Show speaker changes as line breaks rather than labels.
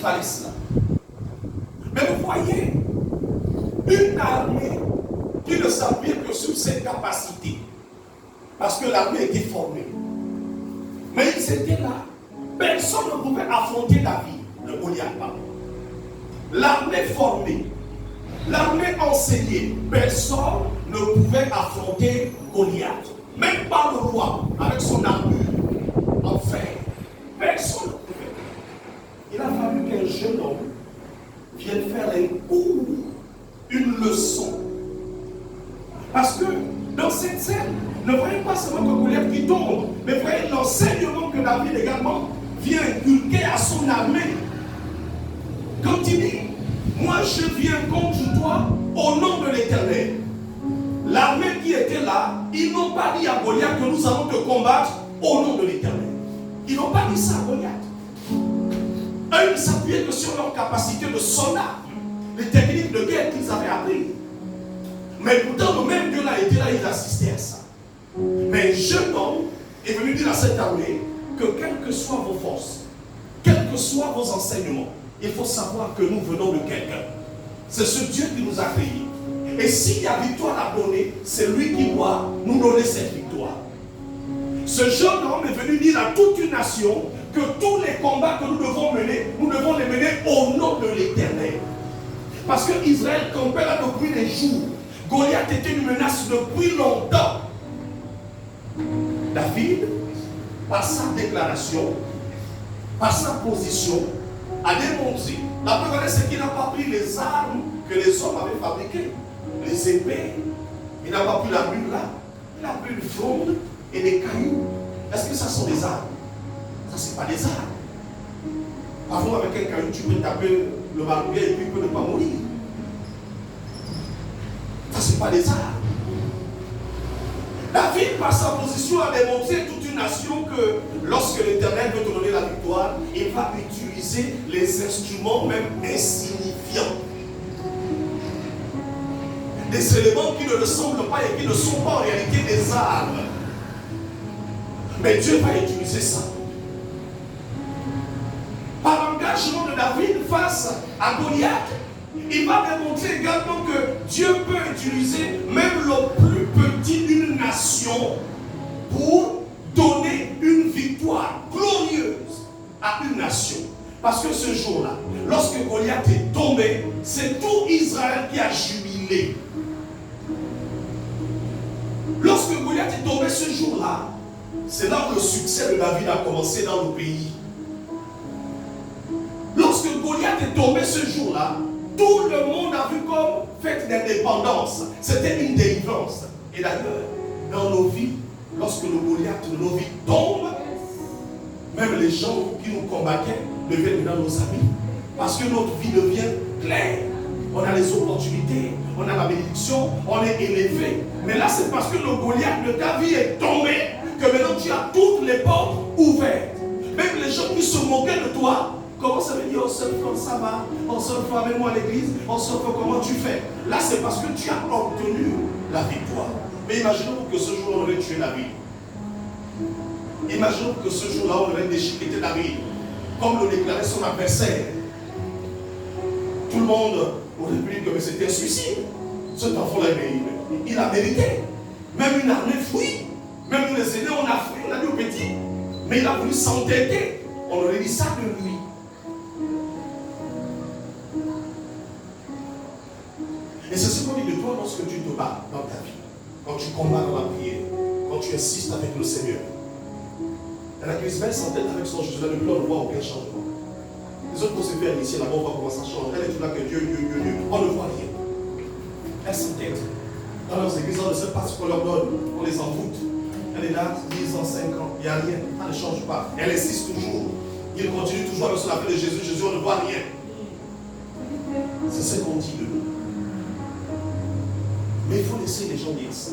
fallait cela. Mais vous voyez, une armée qui ne s'appuie que sur ses capacités, parce que l'armée était formée. Mais ils étaient là. Personne ne pouvait affronter David, le Goliath. L'armée formée, l'armée enseignée, personne ne pouvait affronter Goliath. Même pas le roi, avec son armure en fer. Personne ne pouvait. Il a fallu qu'un jeune homme vienne faire un cours, une leçon. Parce que dans cette scène, ne voyez pas seulement que Goliath qui tombe, mais voyez l'enseignement que David également vient inculquer à son armée. Quand il dit, moi je viens contre toi au nom de l'Éternel. L'armée qui était là, ils n'ont pas dit à Goliath que nous allons te combattre au nom de l'Éternel. Ils n'ont pas dit ça à Goliath. Eux, ils s'appuyaient que sur leur capacité de soldat, les techniques de guerre qu'ils avaient appris. Mais pourtant, le même Dieu là était là, ils assistaient à ça. Mais un jeune homme est venu dire à cette armée que quelles que soient vos forces, quels que soient vos enseignements, il faut savoir que nous venons de quelqu'un. C'est ce Dieu qui nous a créés. Et s'il y a victoire à donner, c'est lui qui doit nous donner cette victoire. Ce jeune homme est venu dire à toute une nation que tous les combats que nous devons mener, nous devons les mener au nom de l'Éternel. Parce que Israël campait là depuis des jours. Goliath était une menace depuis longtemps. David, par sa déclaration, par sa position, a démontré. La preuve, c'est qu'il n'a pas pris les armes que les hommes avaient fabriquées. Les épées, il n'a pas pris la mule là, il a pris une fronde et des cailloux. Est-ce que ça sont des armes? Ça, c'est pas des armes. Avant, avec un caillou, tu peux taper le marguerite et puis il peut ne pas mourir. Ça, c'est pas des armes. David, par sa position, a démontré à toute une nation que lorsque l'Éternel veut te donner la victoire, il va utiliser les instruments même insignifiants. Des éléments qui ne ressemblent pas et qui ne sont pas en réalité des armes. Mais Dieu va utiliser ça. Par l'engagement de David face à Goliath, il va démontrer également que Dieu peut utiliser même le plus petit d'une nation pour donner une victoire glorieuse à une nation. Parce que ce jour-là, lorsque Goliath est tombé, c'est tout Israël qui a jubilé. Lorsque Goliath est tombé ce jour-là, c'est là que le succès de David a commencé dans le pays. Lorsque Goliath est tombé ce jour-là, tout le monde a vu comme fête d'indépendance. C'était une délivrance. Et d'ailleurs, dans nos vies, lorsque le Goliath de nos vies tombe, même les gens qui nous combattaient deviennent maintenant nos amis. Parce que notre vie devient claire. On a les opportunités, on a la bénédiction, on est élevé. Mais là, c'est parce que le Goliath de ta vie est tombé que maintenant tu as toutes les portes ouvertes. Même les gens qui se moquaient de toi, comment ça veut dire, oh seul frère, ça va, oh seul frère, amène-moi à l'église, oh seul frère, comment tu fais? Là, c'est parce que tu as obtenu la victoire. Mais imaginons que ce jour-là, on aurait tué David. Imaginons que ce jour-là, on aurait déchiqueté David, comme le déclarait son adversaire. Tout le monde aurait pu dire que c'était un suicide. Cet enfant-là, il a mérité. Même une armée fuit. Même nous les aînés, on a fui, on a dit au petit. Mais il a voulu s'entêter. On aurait dit ça de lui. Et c'est ce qu'on dit de toi lorsque tu te bats dans ta vie. Quand tu combats dans la prière. Quand tu insistes avec le Seigneur. Elle a Isabelle s'entête avec son Jésus. Depuis là, on ne voit aucun changement. Les autres vont se faire ici, là-bas, on voit comment ça change. Elle est tout là que Dieu. On ne voit rien. Elle s'entête. Dans leurs églises, on ne sait pas ce qu'on leur donne. On les envoûte. Elle est là, 10 ans, 5 ans. Il n'y a rien. Ça ne change pas. Elle insiste toujours. Il continue toujours avec son appel de Jésus. Jésus, on ne voit rien. C'est ce qu'on dit de nous. Mais il faut laisser les gens dire ça.